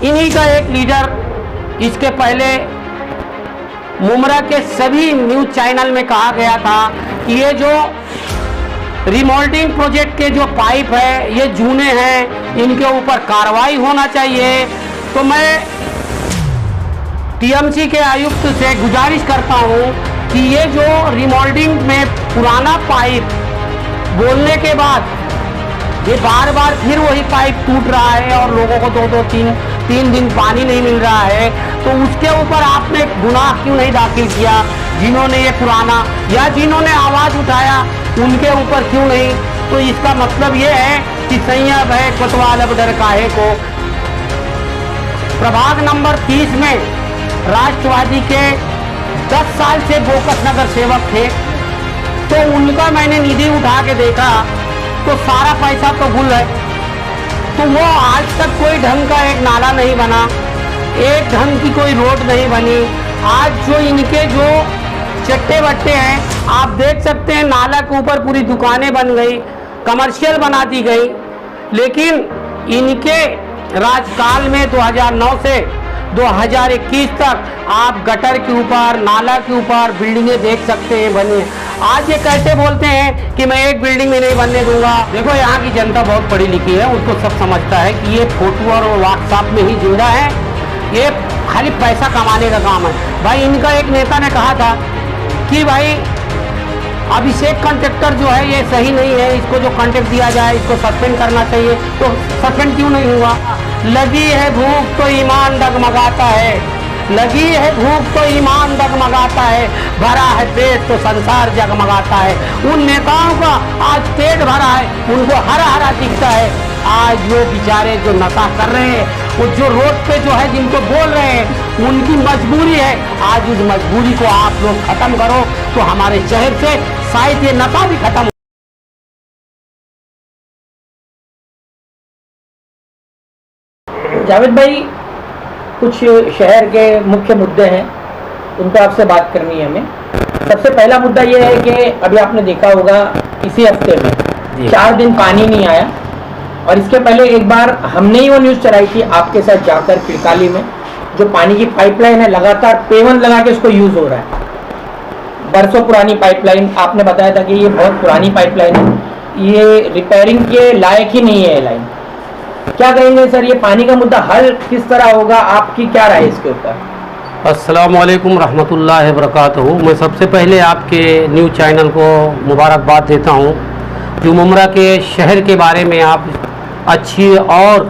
इन्हीं का एक लीडर इसके पहले मुमरा के सभी न्यूज चैनल में कहा गया था कि ये जो रिमोल्डिंग प्रोजेक्ट के जो पाइप है ये जूने हैं, इनके ऊपर कार्रवाई होना चाहिए। तो मैं टीएमसी के आयुक्त से गुजारिश करता हूं कि ये जो रिमोल्डिंग में पुराना पाइप बोलने के बाद ये बार बार फिर वही पाइप टूट रहा है और लोगों को दो तीन दिन पानी नहीं मिल रहा है, तो उसके ऊपर आपने गुनाह क्यों नहीं दाखिल किया? जिन्होंने ये पुराना या जिन्होंने आवाज़ उठाया उनके ऊपर क्यों नहीं? तो इसका मतलब ये है कि सैया भय कोतवाल अब डर काहे को। प्रभाग नंबर 30 में राष्ट्रवादी के 10 साल से बोकस नगर सेवक थे, तो उनका मैंने निधि उठा के देखा तो सारा पैसा तो गुल है, तो वो आज तक कोई ढंग का एक नाला नहीं बना, एक ढंग की कोई रोड नहीं बनी। आज जो इनके जो चट्टे बट्टे हैं आप देख सकते हैं, नाला के ऊपर पूरी दुकानें बन गई, कमर्शियल बना दी गई। लेकिन इनके राजकाल में 2009 से 2021 तक आप गटर के ऊपर, नाला के ऊपर बिल्डिंगें देख सकते हैं बनी। आज ये कैसे बोलते हैं कि मैं एक बिल्डिंग में नहीं बनने दूंगा? देखो यहाँ की जनता बहुत पढ़ी लिखी है, उसको सब समझता है कि ये फोटो और व्हाट्सएप में ही जिंदा है, ये खाली पैसा कमाने का काम है। भाई इनका एक नेता ने कहा था कि भाई अभिषेक कॉन्ट्रैक्टर जो है ये सही नहीं है, इसको जो कॉन्ट्रैक्ट दिया जाए इसको सस्पेंड करना चाहिए, तो सस्पेंड क्यों नहीं हुआ? लगी है भूख तो ईमान डगमगाता है, लगी है भूख तो ईमान डगमगाता है, भरा है पेट तो संसार जगमगाता है। उन नेताओं का आज पेट भरा है, उनको हरा हरा दिखता है। आज वो बेचारे जो नशा कर रहे हैं, वो जो रोड पे जो है जिनको बोल रहे हैं, उनकी मजबूरी है। आज उस मजबूरी को आप लोग खत्म करो तो हमारे शहर से शायद ये नशा भी खत्म। जावेद भाई, कुछ शहर के मुख्य मुद्दे हैं, उन पर आपसे बात करनी है हमें। सबसे पहला मुद्दा ये है कि अभी आपने देखा होगा इसी हफ्ते में 4 दिन पानी नहीं आया, और इसके पहले एक बार हमने ही वो न्यूज़ चलाई थी आपके साथ जाकर खिड़काली में, जो पानी की पाइपलाइन है लगातार पेवन लगा के उसको यूज़ हो रहा है। बरसों पुरानी पाइपलाइन, आपने बताया था कि ये बहुत पुरानी पाइपलाइन है, ये रिपेयरिंग के लायक ही नहीं है ये लाइन। क्या कहेंगे सर, ये पानी का मुद्दा हल किस तरह होगा, आपकी क्या राय है इसके ऊपर? अस्सलाम वालेकुम रहमतुल्लाहि व बरकातहू। मैं सबसे पहले आपके न्यूज़ चैनल को मुबारकबाद देता हूँ, जो मुमरा के शहर के बारे में आप अच्छी और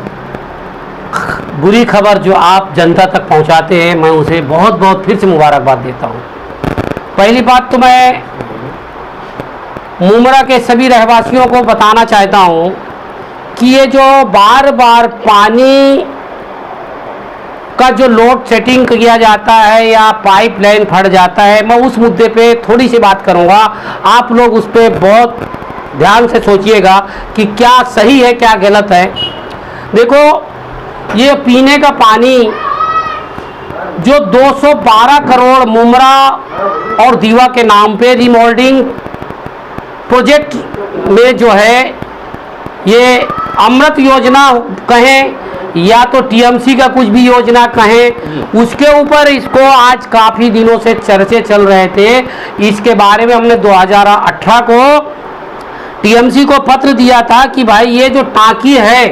बुरी खबर जो आप जनता तक पहुँचाते हैं, मैं उसे बहुत बहुत फिर से मुबारकबाद देता हूँ। पहली बात तो मैं मुमरा के सभी रहवासियों को बताना चाहता हूँ कि ये जो बार बार पानी का जो लोड सेटिंग किया जाता है या पाइपलाइन फट जाता है, मैं उस मुद्दे पे थोड़ी सी बात करूंगा। आप लोग उस पर बहुत ध्यान से सोचिएगा कि क्या सही है क्या गलत है। देखो, ये पीने का पानी जो 212 करोड़ मुमरा और दीवा के नाम पे रिमोल्डिंग प्रोजेक्ट में जो है, ये अमृत योजना कहें या तो टीएमसी का कुछ भी योजना कहें, उसके ऊपर इसको आज काफ़ी दिनों से चर्चे चल रहे थे। इसके बारे में हमने 2018 को टीएमसी को पत्र दिया था कि भाई ये जो टांकी है,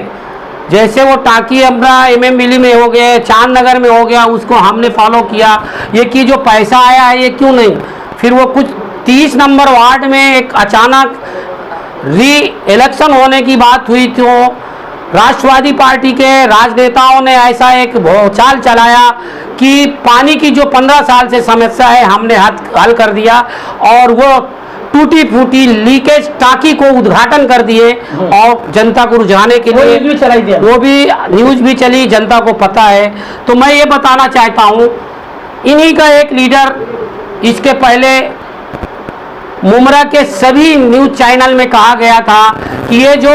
जैसे वो टांकी अपना एमएम मिली में हो गया, चांद नगर में हो गया, उसको हमने फॉलो किया। ये कि जो पैसा आया है ये क्यों नहीं? फिर वो कुछ 30 नंबर वार्ड में एक अचानक री इलेक्शन होने की बात हुई, तो राष्ट्रवादी पार्टी के राजनेताओं ने ऐसा एक भौचाल चलाया कि पानी की जो 15 साल से समस्या है हमने हल कर दिया, और वो टूटी फूटी लीकेज टांकी को उद्घाटन कर दिए और जनता को रुझाने के लिए वो भी न्यूज़ भी चली, जनता को पता है। तो मैं ये बताना चाहता हूँ, इन्हीं का एक लीडर इसके पहले मुमरा के सभी न्यूज चैनल में कहा गया था कि ये जो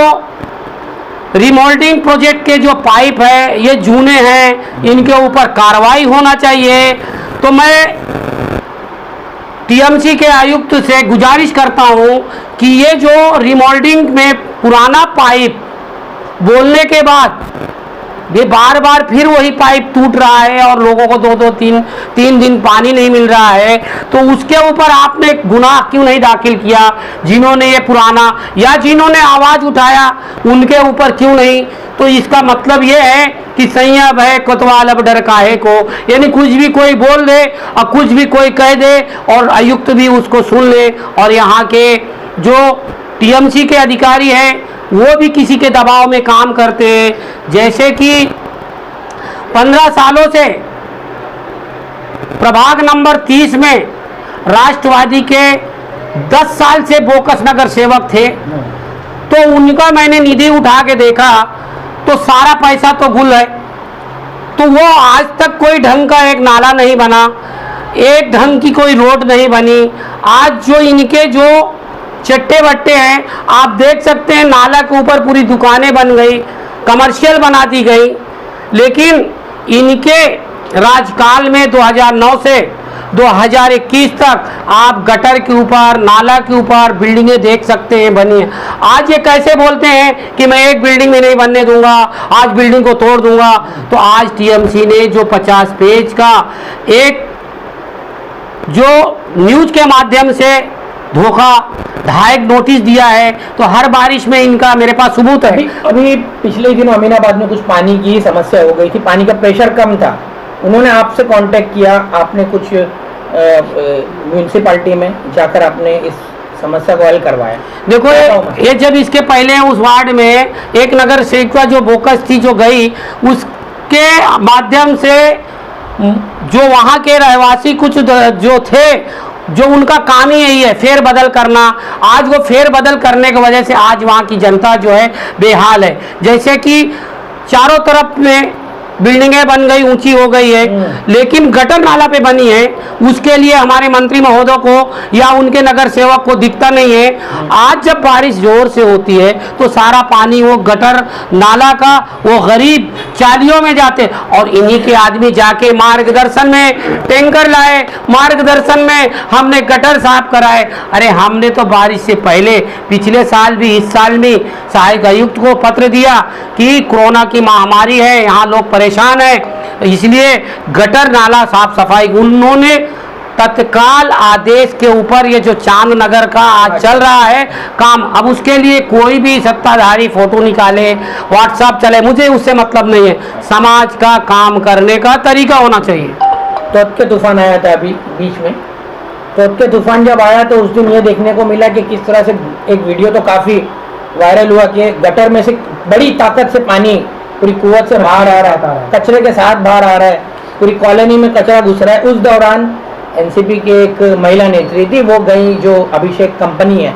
रिमोल्डिंग प्रोजेक्ट के जो पाइप है ये जूने हैं, इनके ऊपर कार्रवाई होना चाहिए। तो मैं टीएमसी के आयुक्त से गुजारिश करता हूं कि ये जो रिमोल्डिंग में पुराना पाइप बोलने के बाद ये बार बार फिर वही पाइप टूट रहा है और लोगों को 2-3 दिन पानी नहीं मिल रहा है, तो उसके ऊपर आपने गुनाह क्यों नहीं दाखिल किया? जिन्होंने ये पुराना या जिन्होंने आवाज उठाया उनके ऊपर क्यों नहीं? तो इसका मतलब ये है कि सैया भय कोतवाल अब डर काहे को, यानी कुछ भी कोई बोल दे और कुछ भी कोई कह दे और आयुक्त भी उसको सुन ले, और यहाँ के जो टीएमसी के अधिकारी हैं वो भी किसी के दबाव में काम करते हैं। जैसे कि 15 सालों से प्रभाग नंबर 30 में राष्ट्रवादी के 10 साल से बोकस नगर सेवक थे, तो उनका मैंने निधि उठा के देखा तो सारा पैसा तो गुल है, तो वो आज तक कोई ढंग का एक नाला नहीं बना, एक ढंग की कोई रोड नहीं बनी। आज जो इनके जो चट्टे बट्टे हैं आप देख सकते हैं, नाला के ऊपर पूरी दुकानें बन गई, कमर्शियल बना दी गई, लेकिन इनके राजकाल में 2009 से 2021 तक आप गटर के ऊपर, नाला के ऊपर बिल्डिंगें देख सकते हैं बनी है। आज ये कैसे बोलते हैं कि मैं एक बिल्डिंग में नहीं बनने दूंगा, आज बिल्डिंग को तोड़ दूंगा। तो आज टीएमसी ने जो 50 पेज का एक जो न्यूज के माध्यम से धोखाधड़क नोटिस दिया है, तो हर बारिश में इनका मेरे पास सबूत है। अभी पिछले दिनों अमीनाबाद में कुछ पानी की समस्या हो गई थी, पानी का प्रेशर कम था, उन्होंने आपसे कांटेक्ट किया, आपने कुछ म्यूनिसिपैलिटी में जाकर आपने इस समस्या को हल करवाया। देखो ये जब इसके पहले उस वार्ड में एक नगर सेविका जो बोकस थी जो गई, उसके माध्यम से जो वहाँ के रहवासी कुछ जो थे, जो उनका काम ही यही है फेर बदल करना, आज वो फेर बदल करने की वजह से आज वहाँ की जनता जो है बेहाल है। जैसे कि चारों तरफ में बिल्डिंगें बन गई, ऊंची हो गई है, लेकिन गटर नाला पे बनी है, उसके लिए हमारे मंत्री महोदय को या उनके नगर सेवक को दिखता नहीं है। आज जब बारिश जोर से होती है तो सारा पानी वो गटर नाला का वो गरीब चालियों में जाते, और इन्हीं के आदमी जाके मार्गदर्शन में टैंकर लाए, मार्गदर्शन में हमने गटर साफ कराए। अरे हमने तो बारिश से पहले पिछले साल भी, इस साल भी सहायक आयुक्त को पत्र दिया कि कोरोना की महामारी है, यहाँ लोग परेशान है, इसलिए गटर नाला साफ सफाई। उन्होंने तत्काल आदेश के ऊपर ये जो चांद नगर का आज चल रहा है काम, अब उसके लिए कोई भी सत्ताधारी फोटो निकाले, व्हाट्सएप चले, मुझे उससे मतलब नहीं है। समाज का काम करने का तरीका होना चाहिए। तोत के तूफान आया था अभी बीच में, तोत के तूफान जब आया तो उस दिन ये देखने को मिला कि किस तरह से एक वीडियो तो काफी वायरल हुआ कि गटर में से बड़ी ताकत से पानी पूरी कुवत से बाहर आ रहा है, कचरे के साथ बाहर आ रहा है, पूरी कॉलोनी में कचरा घुस रहा है। उस दौरान एनसीपी की एक महिला नेत्री थी, वो गई, जो अभिषेक कंपनी है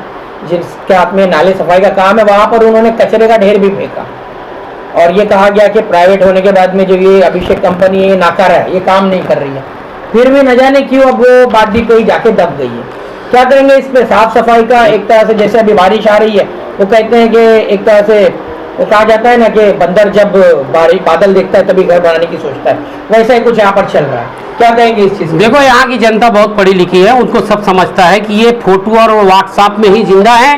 जिसके हाथ में नाले सफाई का काम है, वहां पर उन्होंने कचरे का ढेर भी फेंका, और ये कहा गया कि प्राइवेट होने के बाद में जो ये अभिषेक कंपनी है ये नाकारा है, ये काम नहीं कर रही है। फिर भी न जाने क्यों अब वो बात भी कहीं जाके दब गई है। क्या करेंगे इस पे साफ सफाई का? एक तरह से जैसे अभी बारिश आ रही है, वो कहते हैं कि एक तरह से वो कहा जाता है ना कि बंदर जब बादल देखता है तभी घर बनाने की सोचता है, वैसा ही कुछ यहाँ पर चल रहा है। क्या कहेंगे इस चीज? देखो यहाँ की जनता बहुत पढ़ी लिखी है, उनको सब समझता है कि ये फोटो और व्हाट्सएप में ही जिंदा है,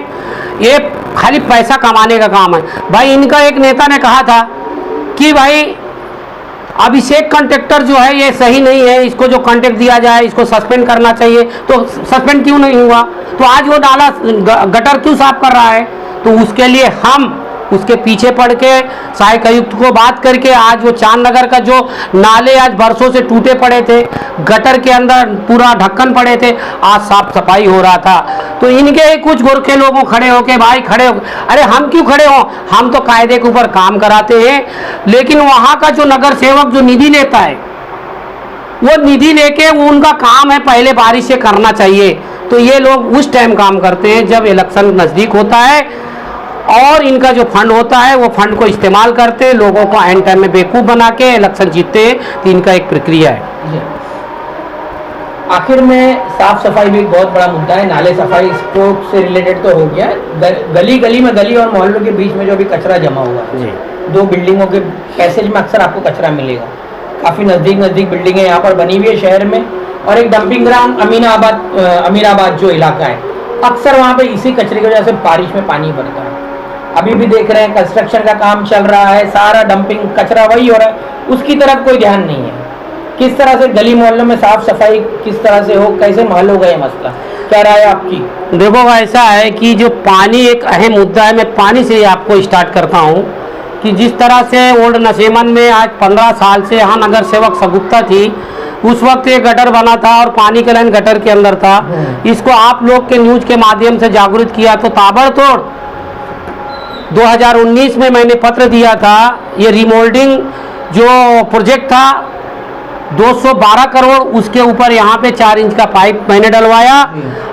ये खाली पैसा कमाने का काम है। भाई इनका एक नेता ने कहा था कि भाई अभिषेक कॉन्ट्रैक्टर जो है ये सही नहीं है, इसको जो कॉन्ट्रैक्ट दिया जाए इसको सस्पेंड करना चाहिए। तो सस्पेंड क्यों नहीं हुआ? तो आज वो नाला गटर क्यों साफ कर रहा है? तो उसके लिए हम उसके पीछे पड़ के सहायक आयुक्त को बात करके आज वो चांद नगर का जो नाले आज बरसों से टूटे पड़े थे, गटर के अंदर पूरा ढक्कन पड़े थे, आज साफ सफाई हो रहा था। तो इनके ही कुछ गोरखे लोगों खड़े होके भाई खड़े हो, अरे हम क्यों खड़े हो, हम तो कायदे के ऊपर काम कराते हैं। लेकिन वहाँ का जो नगर सेवक जो निधि लेता है, वो निधि लेके वो उनका काम है पहले बारिश से करना चाहिए। तो ये लोग उस टाइम काम करते हैं जब इलेक्शन नज़दीक होता है, और इनका जो फंड होता है वो फंड को इस्तेमाल करते हैं, लोगों को एंड टाइम में बेवकूफ़ बना के इलेक्शन जीतते हैं। तो इनका एक प्रक्रिया है। आखिर में साफ सफाई भी एक बहुत बड़ा मुद्दा है, नाले सफाई इसको से रिलेटेड तो हो गया, गली गली में, गली और मोहल्लों के बीच में जो भी कचरा जमा हुआ है, 2 बिल्डिंगों के पैसेज में अक्सर आपको कचरा मिलेगा, काफ़ी नज़दीक बिल्डिंगें यहाँ पर बनी हुई है शहर में, और एक डंपिंग ग्राउंड अमीराबाद जो इलाका है, अक्सर वहाँ पे इसी कचरे की वजह से बारिश में पानी भरता है। अभी भी देख रहे हैं कंस्ट्रक्शन का काम चल रहा है, सारा डंपिंग कचरा वही हो रहा है, उसकी तरफ कोई ध्यान नहीं है। किस तरह से गली मोहल्लों में साफ सफाई किस तरह से हो, कैसे हल होगा ये मसला, क्या राय है आपकी? देखो ऐसा है कि जो पानी एक अहम मुद्दा है, मैं पानी से ही आपको स्टार्ट करता हूँ कि जिस तरह से ओल्ड नशेमन में आज 15 साल से यहाँ नगर सेवक सगुप्ता थी, उस वक्त ये गटर बना था और पानी का लाइन गटर के अंदर था। इसको आप लोग के न्यूज के माध्यम से जागरूक किया तो ताबड़तोड़ 2019 में मैंने पत्र दिया था। ये रिमोल्डिंग जो प्रोजेक्ट था 212 करोड़, उसके ऊपर यहाँ पे 4 इंच का पाइप मैंने डलवाया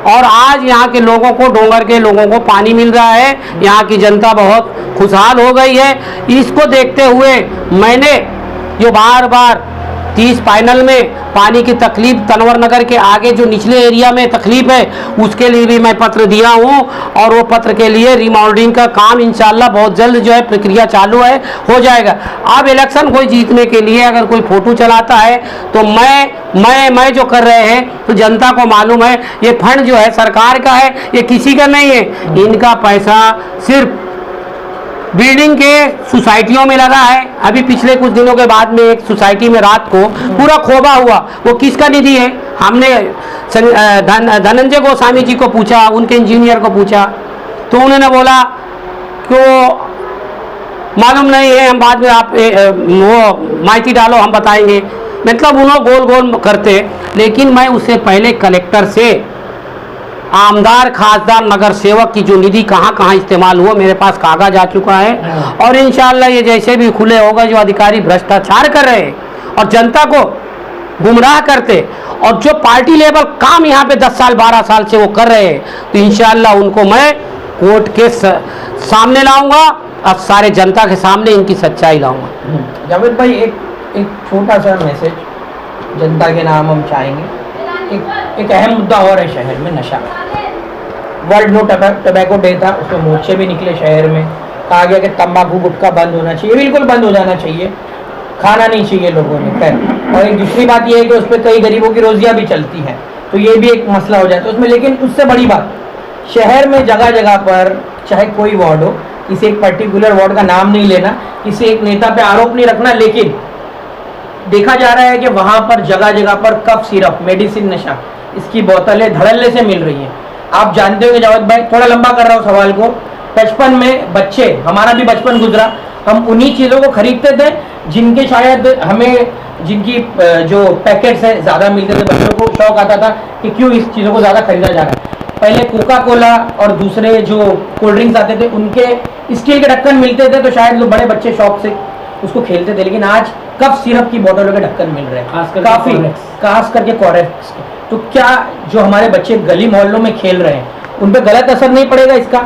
और आज यहाँ के लोगों को, डोंगर के लोगों को पानी मिल रहा है। यहाँ की जनता बहुत खुशहाल हो गई है। इसको देखते हुए मैंने जो बार बार 30 फाइनल में पानी की तकलीफ तनवर नगर के आगे जो निचले एरिया में तकलीफ है, उसके लिए भी मैं पत्र दिया हूँ और वो पत्र के लिए रिमोल्डिंग का काम इंशाल्लाह बहुत जल्द जो है प्रक्रिया चालू है, हो जाएगा। अब इलेक्शन कोई जीतने के लिए अगर कोई फोटो चलाता है तो मैं जो कर रहे हैं तो जनता को मालूम है ये फंड जो है सरकार का है, ये किसी का नहीं है। इनका पैसा सिर्फ बिल्डिंग के सोसाइटियों में लगा है। अभी पिछले कुछ दिनों के बाद में एक सोसाइटी में रात को पूरा खोबा हुआ, वो किसका निधि है? हमने धनंजय गोस्वामी जी को पूछा, उनके इंजीनियर को पूछा तो उन्होंने बोला कि वो मालूम नहीं है, हम बाद में आप वो माहिती डालो हम बताएंगे। मतलब उन्होंने गोल गोल करते। लेकिन मैं उससे पहले कलेक्टर से आमदार खासदार नगर सेवक की जो निधि कहाँ कहाँ इस्तेमाल हुआ, मेरे पास कागज आ चुका है और इंशाल्लाह ये जैसे भी खुले होगा, जो अधिकारी भ्रष्टाचार कर रहे हैं और जनता को गुमराह करते और जो पार्टी लेवल काम यहाँ पे 10 साल 12 साल से वो कर रहे हैं, तो इंशाल्लाह उनको मैं कोर्ट के सामने लाऊंगा और सारे जनता के सामने इनकी सच्चाई लाऊंगा। जावेद भाई, एक छोटा सा मैसेज जनता के नाम हम चाहेंगे। एक अहम मुद्दा और है शहर में, नशा। वर्ल्ड नो टबैको डे था, उसमें मोर्चे भी निकले शहर में, कहा गया कि तंबाकू गुटखा बंद होना चाहिए, बिल्कुल बंद हो जाना चाहिए, खाना नहीं चाहिए लोगों ने। खैर, और एक दूसरी बात यह है कि उस पर कई गरीबों की रोजियां भी चलती हैं, तो ये भी एक मसला हो जाता है उसमें। लेकिन उससे बड़ी बात, शहर में जगह जगह पर चाहे कोई वार्ड हो, किसी एक पर्टिकुलर वार्ड का नाम नहीं लेना, किसी एक नेता पे आरोप नहीं रखना, लेकिन देखा जा रहा है कि वहां पर जगह जगह पर कफ सिरप, मेडिसिन नशा, इसकी बोतलें धड़ल्ले से मिल रही हैं। आप जानते हो कि जावेद भाई, थोड़ा लंबा कर रहा हूँ सवाल को, बचपन में बच्चे, हमारा भी बचपन गुजरा, हम उन्हीं चीज़ों को खरीदते थे जिनके शायद हमें, जिनकी जो पैकेट्स है ज़्यादा मिलते थे। बच्चों को शौक आता था कि क्यों इस चीज़ों को ज़्यादा खरीदा जा रहा है। पहले कोका कोला और दूसरे जो कोल्ड ड्रिंक्स आते थे उनके स्टील के ढक्कन मिलते थे, तो शायद लोग बड़े बच्चे शौक से उसको खेलते थे। लेकिन आज कफ सिरप की बोतलों के ढक्कन मिल रहे हैं, काफ़ी खास करके कॉरेक्स। तो क्या जो हमारे बच्चे गली मोहल्लों में खेल रहे हैं उन पर गलत असर नहीं पड़ेगा इसका?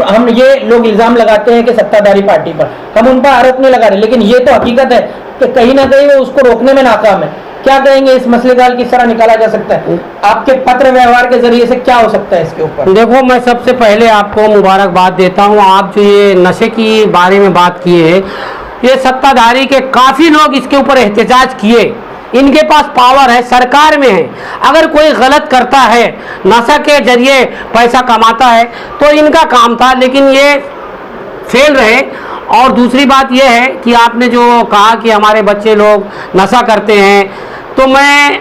हम ये लोग इल्ज़ाम लगाते हैं कि सत्ताधारी पार्टी पर, हम उन पर आरोप नहीं लगा रहे, लेकिन ये तो हकीकत है कि कहीं ना कहीं वो उसको रोकने में नाकाम है। क्या कहेंगे, इस मसले का हल किस तरह निकाला जा सकता है? आपके पत्र व्यवहार के जरिए से क्या हो सकता है इसके ऊपर? देखो, मैं सबसे पहले आपको मुबारकबाद देता हूँ। आप जो ये नशे की बारे में बात किए, ये सत्ताधारी के काफ़ी लोग इसके ऊपर एहतजाज किए, इनके पास पावर है, सरकार में है। अगर कोई गलत करता है, नशा के जरिए पैसा कमाता है, तो इनका काम था, लेकिन ये फेल रहे। और दूसरी बात यह है कि आपने जो कहा कि हमारे बच्चे लोग नशा करते हैं, तो मैं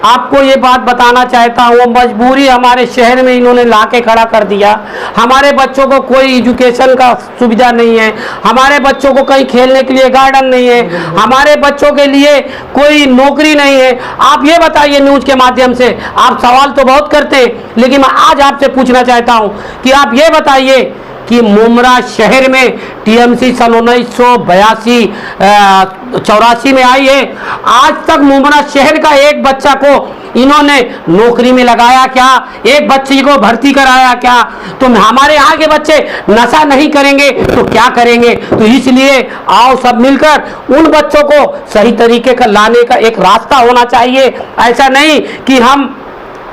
आपको ये बात बताना चाहता हूँ, मजबूरी हमारे शहर में इन्होंने ला के खड़ा कर दिया। हमारे बच्चों को कोई एजुकेशन का सुविधा नहीं है, हमारे बच्चों को कहीं खेलने के लिए गार्डन नहीं है, हमारे बच्चों के लिए कोई नौकरी नहीं है। आप ये बताइए, न्यूज़ के माध्यम से आप सवाल तो बहुत करते हैं, लेकिन मैं आज आपसे पूछना चाहता हूँ कि आप ये बताइए कि मुमरा शहर में टीएमसी सन 1982-84 में आई है, आज तक मुमरा शहर का एक बच्चा को इन्होंने नौकरी में लगाया क्या? एक बच्चे को भर्ती कराया क्या? तो हमारे यहाँ के बच्चे नशा नहीं करेंगे तो क्या करेंगे? तो इसलिए आओ सब मिलकर उन बच्चों को सही तरीके का लाने का एक रास्ता होना चाहिए। ऐसा नहीं कि हम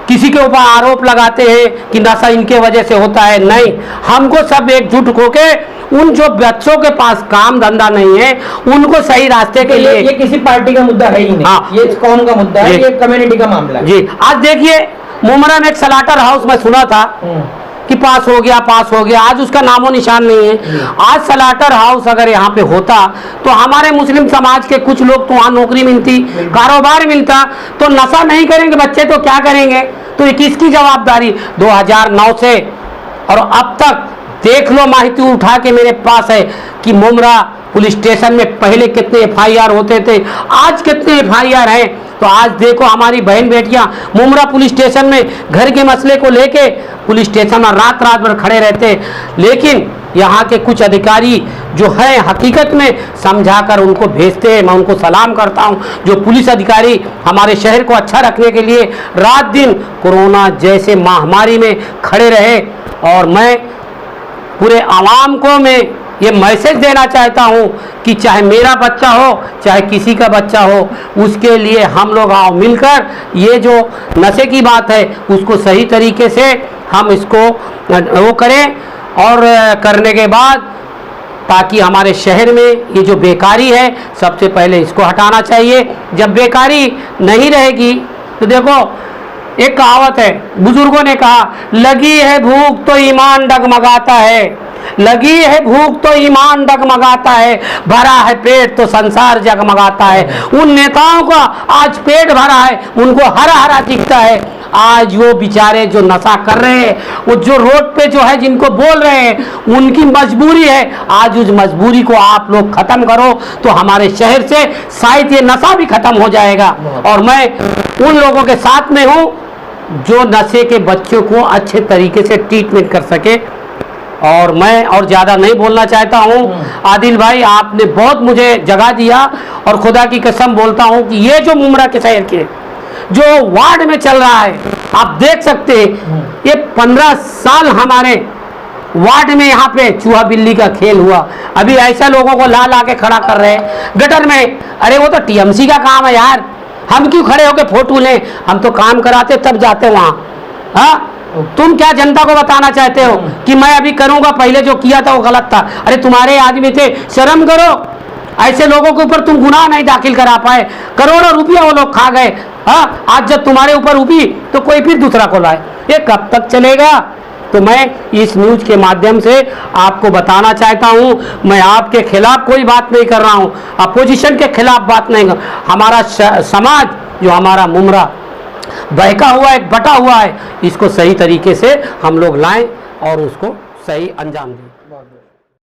किसी के ऊपर आरोप लगाते हैं कि नशा इनके वजह से होता है। नहीं, हमको सब एकजुट होके उन जो बच्चों के पास काम धंधा नहीं है उनको सही रास्ते के लिए। ये किसी पार्टी का मुद्दा है ही नहीं। हाँ, ये कौम का मुद्दा है, ये कम्युनिटी का मामला है। जी, आज देखिए मुमरा में एक सलाटर हाउस में सुना था कि पास हो गया, आज उसका नामो निशान नहीं है। आज स्लाटर हाउस अगर यहाँ पे होता तो हमारे मुस्लिम समाज के कुछ लोग तो वहाँ नौकरी मिलती, कारोबार मिलता, तो नशा नहीं करेंगे बच्चे तो क्या करेंगे? तो ये किसकी जवाबदारी? 2009 से और अब तक देख लो, माहिती उठा के मेरे पास है कि मुमरा पुलिस स्टेशन में पहले कितने FIR होते थे, आज कितने FIR हैं। तो आज देखो हमारी बहन बेटियां मुमरा पुलिस स्टेशन में घर के मसले को लेके पुलिस स्टेशन में रात रात भर खड़े रहते, लेकिन यहाँ के कुछ अधिकारी जो है हकीकत में समझाकर उनको भेजते हैं। मैं उनको सलाम करता हूँ जो पुलिस अधिकारी हमारे शहर को अच्छा रखने के लिए रात दिन कोरोना जैसे महामारी में खड़े रहे। और मैं पूरे आवाम को मैं ये मैसेज देना चाहता हूँ कि चाहे मेरा बच्चा हो चाहे किसी का बच्चा हो, उसके लिए हम लोग आओ मिलकर ये जो नशे की बात है उसको सही तरीके से हम इसको वो करें, और करने के बाद ताकि हमारे शहर में ये जो बेकारी है सबसे पहले इसको हटाना चाहिए। जब बेकारी नहीं रहेगी तो देखो एक कहावत है, बुजुर्गों ने कहा, लगी है भूख तो ईमान डगमगाता है, लगी है भूख तो ईमान डगमगाता है, भरा है पेट तो संसार जगमगाता है। उन नेताओं का आज पेट भरा है, उनको हरा हरा दिखता है। आज वो बेचारे जो नशा कर रहे हैं, वो जो रोड पे जो है जिनको बोल रहे हैं, उनकी मजबूरी है। आज उस मजबूरी को आप लोग खत्म करो तो हमारे शहर से शायद ये नशा भी खत्म हो जाएगा। और मैं उन लोगों के साथ में हूँ जो नशे के बच्चों को अच्छे तरीके से ट्रीटमेंट कर सके। और मैं और ज़्यादा नहीं बोलना चाहता हूँ। आदिल भाई आपने बहुत मुझे जगह दिया, और खुदा की कसम बोलता हूँ कि ये जो मुमरा के शहर के जो वार्ड में चल रहा है, आप देख सकते हैं ये 15 साल हमारे वार्ड में यहाँ पे चूहा बिल्ली का खेल हुआ। अभी ऐसा लोगों को ला ला के खड़ा कर रहे हैं गटर में। अरे वो तो TMC का काम है यार, हम क्यों खड़े होके फोटो लें? हम तो काम कराते तब जाते वहाँ। हाँ, तुम क्या जनता को बताना चाहते हो कि मैं अभी करूंगा, पहले जो किया था वो गलत था? अरे तुम्हारे आदमी थे, शर्म करो। ऐसे लोगों के ऊपर तुम गुनाह नहीं दाखिल करा पाए, करोड़ों रुपया वो लोग खा गए। हाँ, आज जब तुम्हारे ऊपर उठी तो कोई फिर दूसरा को लाए, ये कब तक चलेगा? तो मैं इस न्यूज के माध्यम से आपको बताना चाहता हूँ, मैं आपके खिलाफ कोई बात नहीं कर रहा हूँ, अपोजिशन के खिलाफ बात नहीं कर। हमारा समाज जो हमारा मुमरा बहका हुआ है, बटा हुआ है, इसको सही तरीके से हम लोग लाएं और उसको सही अंजाम दें।